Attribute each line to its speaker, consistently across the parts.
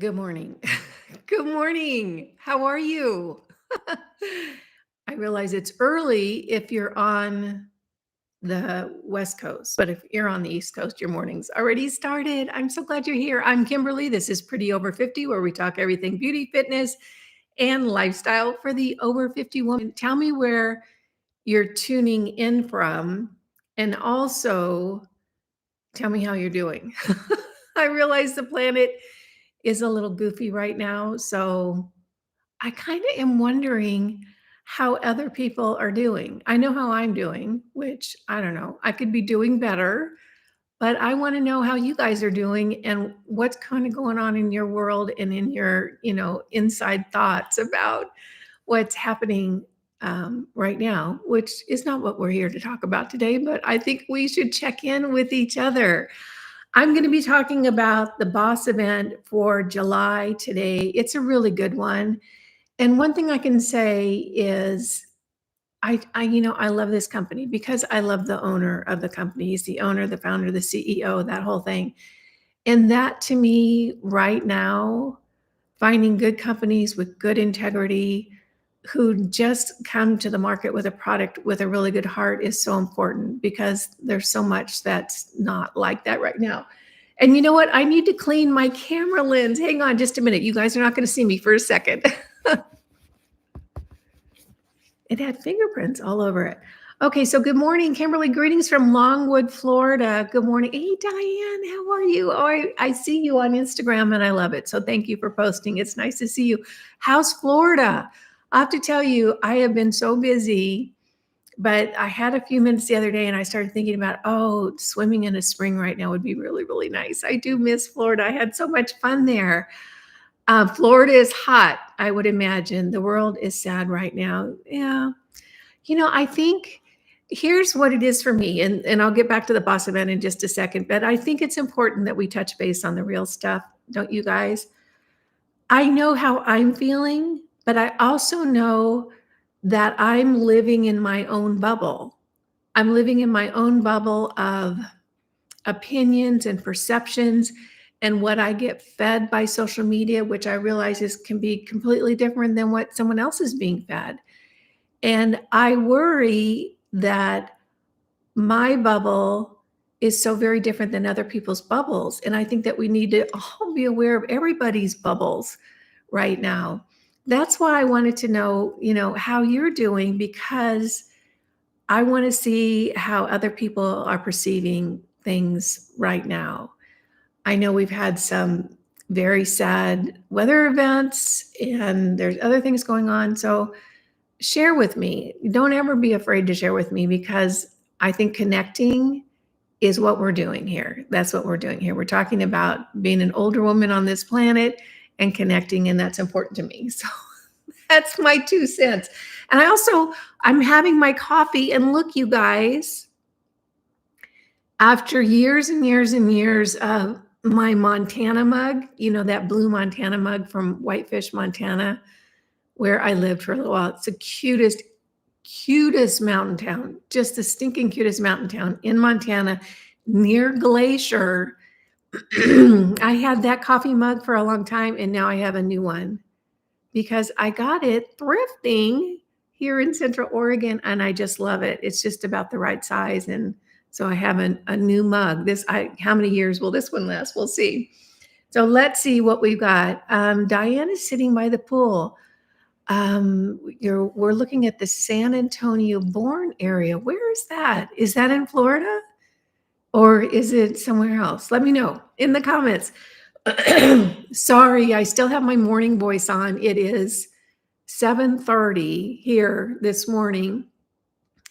Speaker 1: Good morning. Good morning. How are you? I realize it's early if you're on the West Coast, but if you're on the East Coast, your morning's already started. I'm so glad you're here. I'm Kimberly. This is Pretty Over 50, where we talk everything beauty, fitness, and lifestyle for the over 50 woman. Tell me where you're tuning in from, and also tell me how you're doing. I realize the planet is a little goofy right now, so I kind of am wondering how other people are doing. I know how I'm doing, which I don't know. I could be doing better, but I want to know how you guys are doing and what's kind of going on in your world and in your, inside thoughts about what's happening right now, which is not what we're here to talk about today, but I think we should check in with each other. I'm going to be talking about the Boss event for July today. It's a really good one. And one thing I can say is I love this company because I love the owner of the company. He's the owner, the founder, the CEO, that whole thing. And that to me right now, finding good companies with good integrity who just come to the market with a product with a really good heart is so important because there's so much that's not like that right now. And you know what? I need to clean my camera lens. Hang on just a minute. You guys are not going to see me for a second. It had fingerprints all over it. Okay, so good morning, Kimberly. Greetings from Longwood, Florida. Good morning. Hey, Diane, how are you? Oh, I see you on Instagram and I love it. So thank you for posting. It's nice to see you. How's Florida? I have to tell you, I have been so busy, but I had a few minutes the other day and I started thinking about, swimming in a spring right now would be really, really nice. I do miss Florida. I had so much fun there. Florida is hot, I would imagine. The world is sad right now. Yeah. I think here's what it is for me, and I'll get back to the boss event in just a second, but I think it's important that we touch base on the real stuff, don't you guys? I know how I'm feeling, but I also know that I'm living in my own bubble. I'm living in my own bubble of opinions and perceptions and what I get fed by social media, which I realize can be completely different than what someone else is being fed. And I worry that my bubble is so very different than other people's bubbles. And I think that we need to all be aware of everybody's bubbles right now. That's why I wanted to know, how you're doing, because I want to see how other people are perceiving things right now. I know we've had some very sad weather events and there's other things going on. So share with me. Don't ever be afraid to share with me because I think connecting is what we're doing here. That's what we're doing here. We're talking about being an older woman on this planet and connecting, and that's important to me. So that's my 2 cents. And I'm having my coffee, and look, you guys, after years and years and years of my Montana mug, that blue Montana mug from Whitefish, Montana, where I lived for a little while. It's the cutest mountain town, just the stinking cutest mountain town in Montana near Glacier. I had that coffee mug for a long time, and now I have a new one because I got it thrifting here in Central Oregon, and I just love it. It's just about the right size, and so I have a new mug. How many years will this one last? We'll see. So let's see what we've got. Diane is sitting by the pool. We're looking at the San Antonio Bourne area. Where is that? Is that in Florida or is it somewhere else? Let me know in the comments. Sorry, I still have my morning voice on. It is 7:30 here this morning,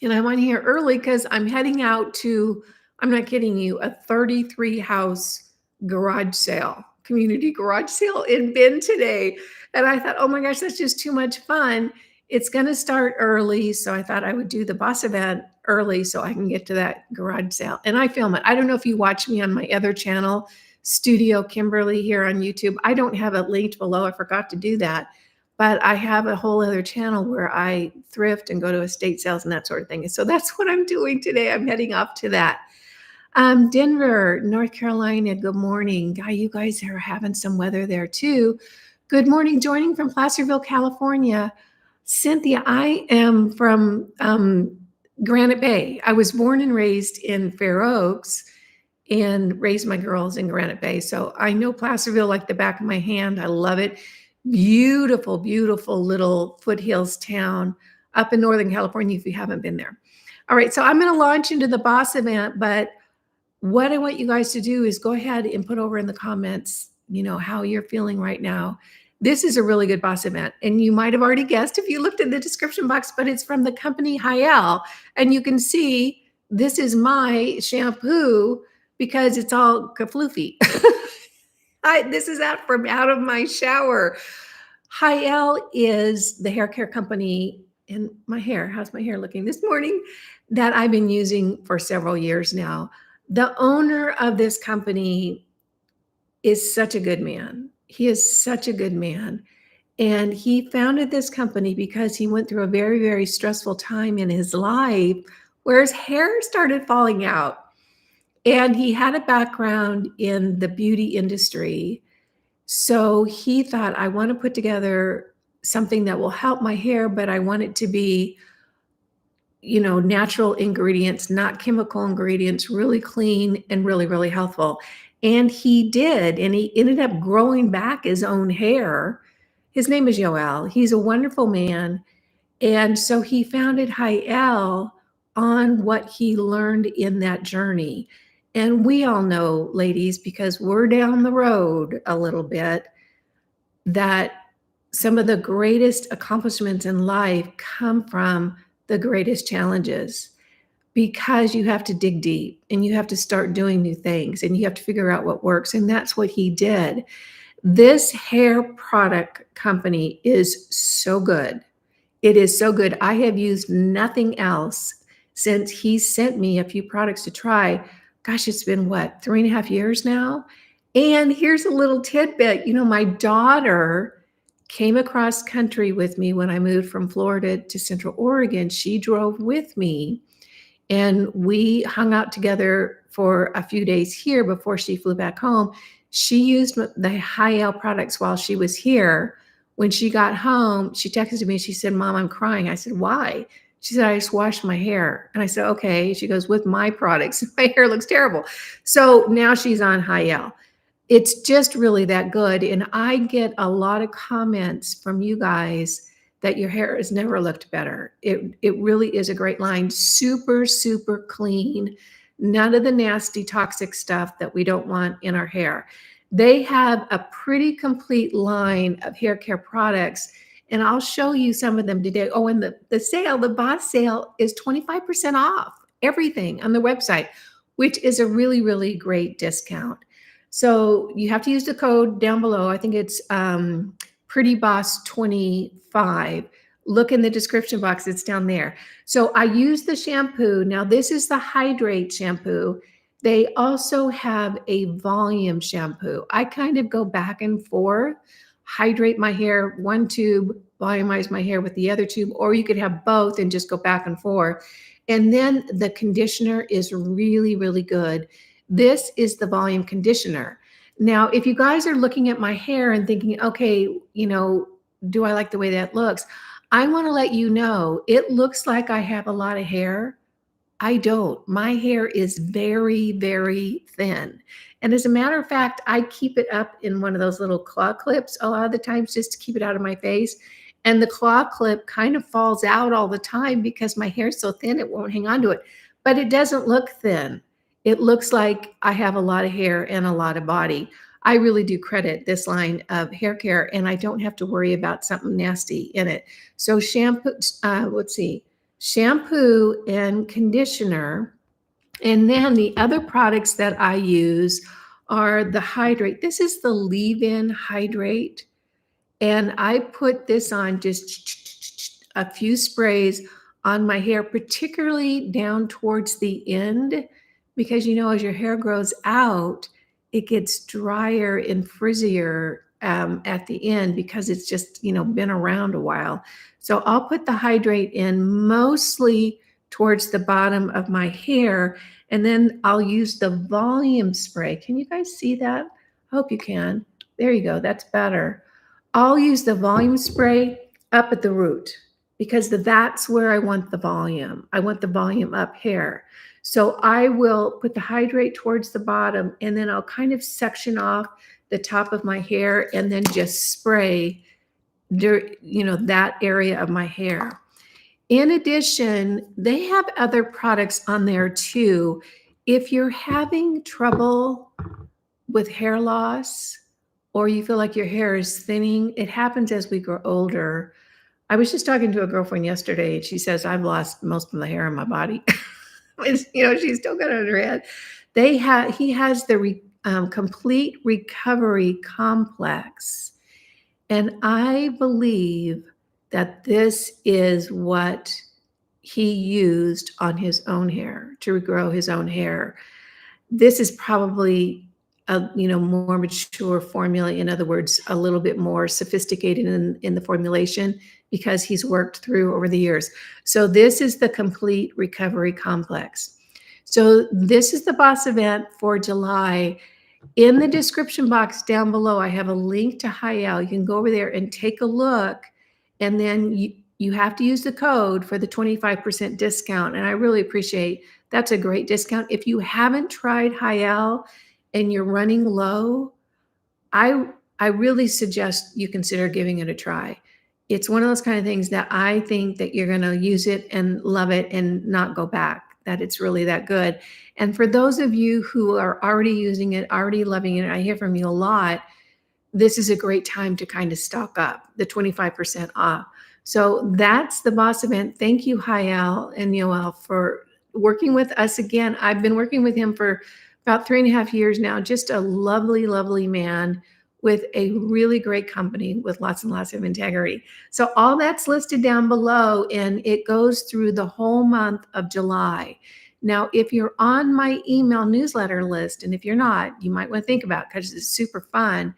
Speaker 1: and I'm on here early because I'm heading out to, I'm not kidding you, a 33 house garage sale, community garage sale in Bend today. And I thought, oh my gosh, that's just too much fun. It's going to start early. So I thought I would do the boss event early so I can get to that garage sale. And I film it. I don't know if you watch me on my other channel, Studio Kimberly, here on YouTube. I don't have it linked below. I forgot to do that. But I have a whole other channel where I thrift and go to estate sales and that sort of thing. And so that's what I'm doing today. I'm heading off to that. Denver, North Carolina, good morning. You guys are having some weather there too. Good morning, joining from Placerville, California. Cynthia, I am from Granite Bay. I was born and raised in Fair Oaks and raised my girls in Granite Bay. So I know Placerville like the back of my hand. I love it. Beautiful, beautiful little foothills town up in Northern California if you haven't been there. All right, so I'm going to launch into the boss event, but what I want you guys to do is go ahead and put over in the comments, how you're feeling right now. This is a really good boss event. And you might have already guessed if you looked in the description box, but it's from the company Haiell. And you can see this is my shampoo because it's all kafloofy. This is out of my shower. Haiell is the hair care company in my hair. How's my hair looking this morning? That I've been using for several years now. The owner of this company is such a good man. He is such a good man. And he founded this company because he went through a very, very stressful time in his life where his hair started falling out. And he had a background in the beauty industry. So he thought, I want to put together something that will help my hair, but I want it to be natural ingredients, not chemical ingredients, really clean and really, really healthful. And he did, and he ended up growing back his own hair. His name is Yoel. He's a wonderful man. And so he founded Haiell on what he learned in that journey. And we all know, ladies, because we're down the road a little bit, that some of the greatest accomplishments in life come from the greatest challenges, because you have to dig deep and you have to start doing new things and you have to figure out what works. And that's what he did. This hair product company is so good. It is so good. I have used nothing else since he sent me a few products to try. Gosh, it's been what, 3.5 years now? And here's a little tidbit. My daughter came across country with me when I moved from Florida to Central Oregon. She drove with me and we hung out together for a few days here before she flew back home. She used the Haiell products while she was here. When she got home, she texted me. She said, Mom, I'm crying. I said, why? She said, I just washed my hair. And I said, okay. She goes, with my products. My hair looks terrible. So now she's on Haiell. It's just really that good. And I get a lot of comments from you guys that your hair has never looked better. It really is a great line. Super, super clean. None of the nasty toxic stuff that we don't want in our hair. They have a pretty complete line of hair care products. And I'll show you some of them today. Oh, and the sale, the boss sale is 25% off everything on the website, which is a really, really great discount. So you have to use the code down below. I think it's PrettyBoss25. Look in the description box. It's down there. So I use the shampoo. Now this is the Hydrate shampoo. They also have a volume shampoo. I kind of go back and forth, hydrate my hair, one tube, volumize my hair with the other tube, or you could have both and just go back and forth. And then the conditioner is really, really good. This is the volume conditioner. Now, if you guys are looking at my hair and thinking, okay, do I like the way that looks? I want to let you know, it looks like I have a lot of hair. I don't. My hair is very, very thin. And as a matter of fact, I keep it up in one of those little claw clips a lot of the times just to keep it out of my face. And the claw clip kind of falls out all the time because my hair is so thin, it won't hang on to it. But it doesn't look thin. It looks like I have a lot of hair and a lot of body. I really do credit this line of hair care, and I don't have to worry about something nasty in it. So shampoo, shampoo and conditioner. And then the other products that I use are the Hydrate. This is the leave-in Hydrate. And I put this on just a few sprays on my hair, particularly down towards the end, because as your hair grows out, it gets drier and frizzier at the end because it's just, been around a while. So I'll put the Hydrate in mostly towards the bottom of my hair. And then I'll use the volume spray. Can you guys see that? I hope you can. There you go. That's better. I'll use the volume spray up at the root because that's where I want the volume. I want the volume up here. So I will put the hydrate towards the bottom, and then I'll kind of section off the top of my hair and then just spray, that area of my hair. In addition, they have other products on there too. If you're having trouble with hair loss, or you feel like your hair is thinning, it happens as we grow older. I was just talking to a girlfriend yesterday, and she says, I've lost most of the hair on my body. She's still got it on her head. He has the complete recovery complex. And I believe that this is what he used on his own hair to regrow his own hair. This is probably a more mature formula. In other words, a little bit more sophisticated in the formulation because he's worked through over the years. So this is the complete recovery complex. So this is the boss event for July. In the description box down below, I have a link to Haiell. You can go over there and take a look, and then you have to use the code for the 25% discount. And I really appreciate that's a great discount. If you haven't tried Haiell and you're running low, I really suggest you consider giving it a try. It's one of those kind of things that I think that you're going to use it and love it and not go back, that it's really that good. And for those of you who are already using it, already loving it, I hear from you a lot, this is a great time to kind of stock up, the 25% off. So that's the boss event. Thank you, Haiell and Yoel, for working with us again. I've been working with him for about 3.5 years now. Just a lovely, lovely man with a really great company with lots and lots of integrity. So all that's listed down below, and it goes through the whole month of July. Now, if you're on my email newsletter list, and if you're not, you might want to think about it because it's super fun.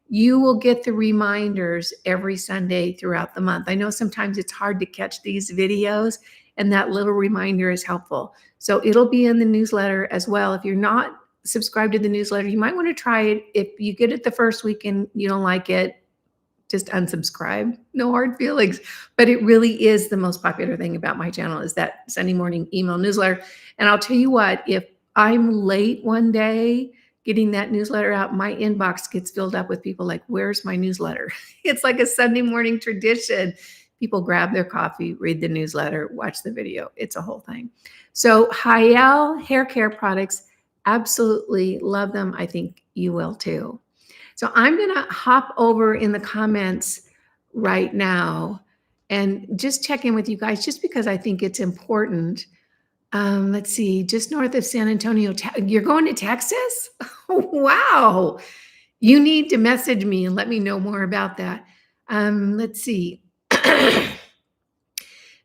Speaker 1: You will get the reminders every Sunday throughout the month. I know sometimes it's hard to catch these videos, and that little reminder is helpful. So it'll be in the newsletter as well. If you're not subscribed to the newsletter, you might want to try it. If you get it the first week and you don't like it, just unsubscribe. No hard feelings. But it really is the most popular thing about my channel is that Sunday morning email newsletter. And I'll tell you what, if I'm late one day getting that newsletter out, my inbox gets filled up with people like, where's my newsletter? It's like a Sunday morning tradition. People grab their coffee, read the newsletter, watch the video. It's a whole thing. So Haielle Haircare products, absolutely love them. I think you will too. So I'm going to hop over in the comments right now and just check in with you guys just because I think it's important. Let's see, just north of San Antonio. You're going to Texas? Wow. You need to message me and let me know more about that. Let's see.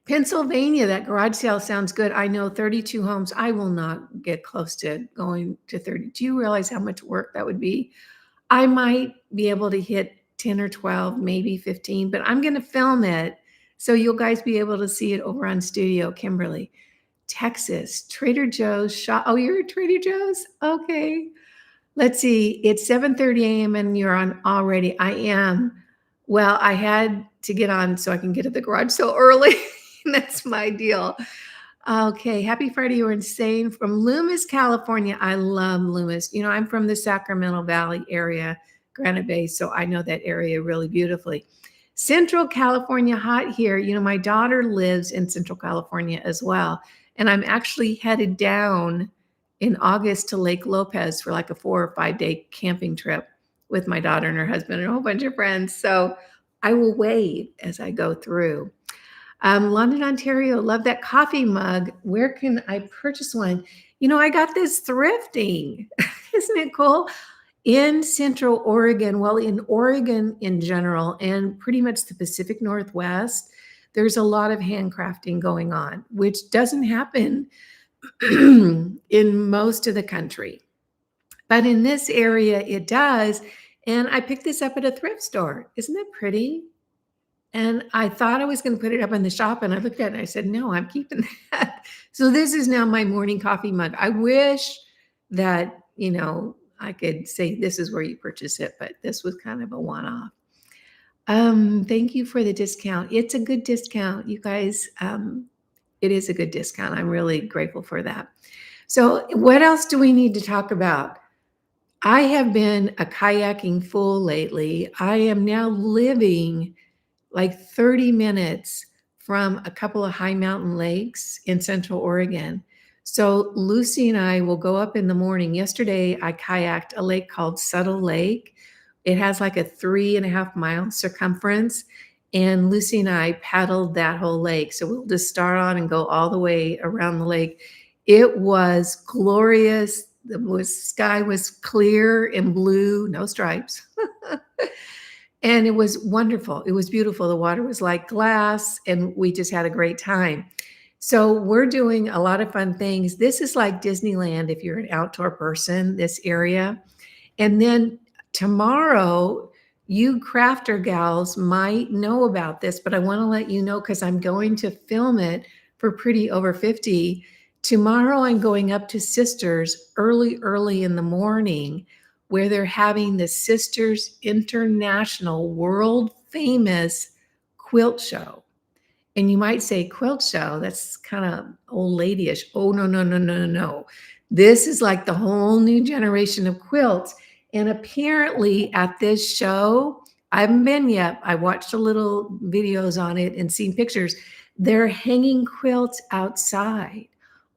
Speaker 1: Pennsylvania, that garage sale sounds good. I know 32 homes. I will not get close to going to 30. Do you realize how much work that would be? I might be able to hit 10 or 12, maybe 15, but I'm going to film it so you'll guys be able to see it over on Studio Kimberly. Texas, Trader Joe's shop. Oh, you're at Trader Joe's? Okay. Let's see. It's 7:30 a.m. and you're on already. I am. Well, I had to get on so I can get at the garage so early. That's my deal. Okay. Happy Friday. You're insane. From Loomis, California. I love Loomis. I'm from the Sacramento Valley area, Granite Bay, so I know that area really beautifully. Central California, hot here. My daughter lives in Central California as well. And I'm actually headed down in August to Lake Lopez for like a 4 or 5 day camping trip with my daughter and her husband and a whole bunch of friends. So I will wave as I go through. London, Ontario, love that coffee mug. Where can I purchase one? I got this thrifting. Isn't it cool? In Central Oregon, well, in Oregon in general, and pretty much the Pacific Northwest, there's a lot of handcrafting going on, which doesn't happen in most of the country. But in this area, it does. And I picked this up at a thrift store. Isn't that pretty? And I thought I was going to put it up in the shop, and I looked at it and I said, no, I'm keeping that. So this is now my morning coffee mug. I wish that, I could say this is where you purchase it, but this was kind of a one-off. Thank you for the discount. It's a good discount, you guys. It is a good discount. I'm really grateful for that. So what else do we need to talk about? I have been a kayaking fool lately. I am now living like 30 minutes from a couple of high mountain lakes in Central Oregon. So Lucy and I will go up in the morning. Yesterday, I kayaked a lake called Subtle Lake. It has like a 3.5 mile circumference. And Lucy and I paddled that whole lake. So we'll just start on and go all the way around the lake. It was glorious. The sky was clear and blue, no stripes. And it was wonderful. It was beautiful. The water was like glass, and we just had a great time. So we're doing a lot of fun things. This is like Disneyland if you're an outdoor person, this area. And then tomorrow, you crafter gals might know about this, but I want to let you know because I'm going to film it for Pretty Over 50. Tomorrow, I'm going up to Sisters early in the morning, where they're having the Sisters International world famous quilt show. And you might say, quilt show, that's kind of old ladyish. Oh, no, no, no, no, no, no. This is like the whole new generation of quilts. And apparently at this show, I haven't been yet. I watched a little videos on it and seen pictures. They're hanging quilts outside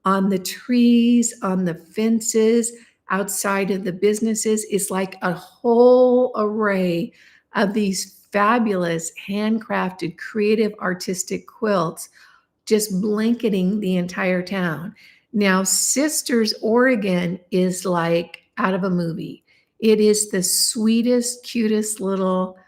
Speaker 1: on the trees, on the fences, outside of the businesses. It's like a whole array of these fabulous handcrafted, creative, artistic quilts just blanketing the entire town. Now, Sisters, Oregon is like out of a movie. It is the sweetest, cutest little,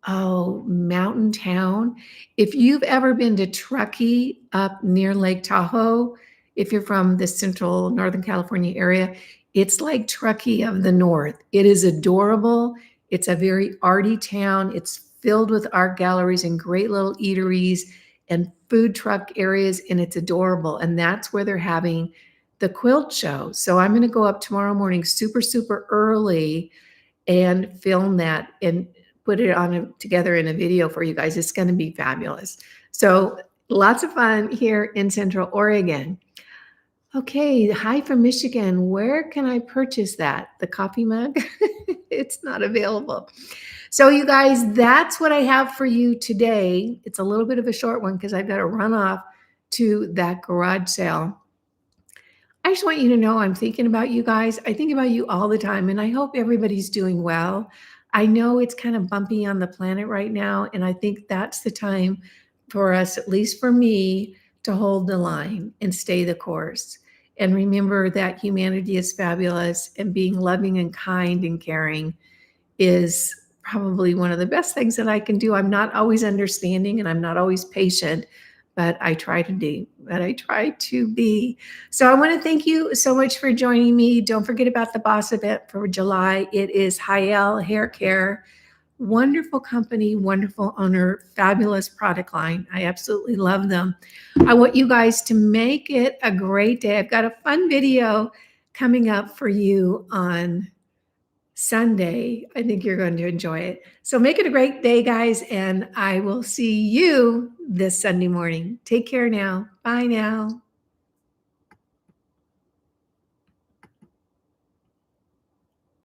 Speaker 1: mountain town. If you've ever been to Truckee up near Lake Tahoe, if you're from the central Northern California area, it's like Truckee of the North. It is adorable. It's a very arty town. It's filled with art galleries and great little eateries and food truck areas, and it's adorable. And that's where they're having the quilt show. So I'm going to go up tomorrow morning super, super early and film that and put it on together in a video for you guys. It's going to be fabulous. So lots of fun here in Central Oregon. Okay, hi from Michigan. Where can I purchase that? The coffee mug? It's not available. So you guys, that's what I have for you today. It's a little bit of a short one because I've got to run off to that garage sale. I just want you to know I'm thinking about you guys. I think about you all the time, and I hope everybody's doing well. I know it's kind of bumpy on the planet right now, and I think that's the time for us, at least for me, to hold the line and stay the course. And remember that humanity is fabulous, and being loving and kind and caring is probably one of the best things that I can do. I'm not always understanding and I'm not always patient, but I try to be. So I want to thank you so much for joining me. Don't forget about the boss event for July. It is Haielle Haircare. Wonderful company, wonderful owner, fabulous product line. I absolutely love them. I want you guys to make it a great day. I've got a fun video coming up for you on Sunday. I think you're going to enjoy it. So make it a great day, guys, and I will see you this Sunday morning. Take care now. Bye now.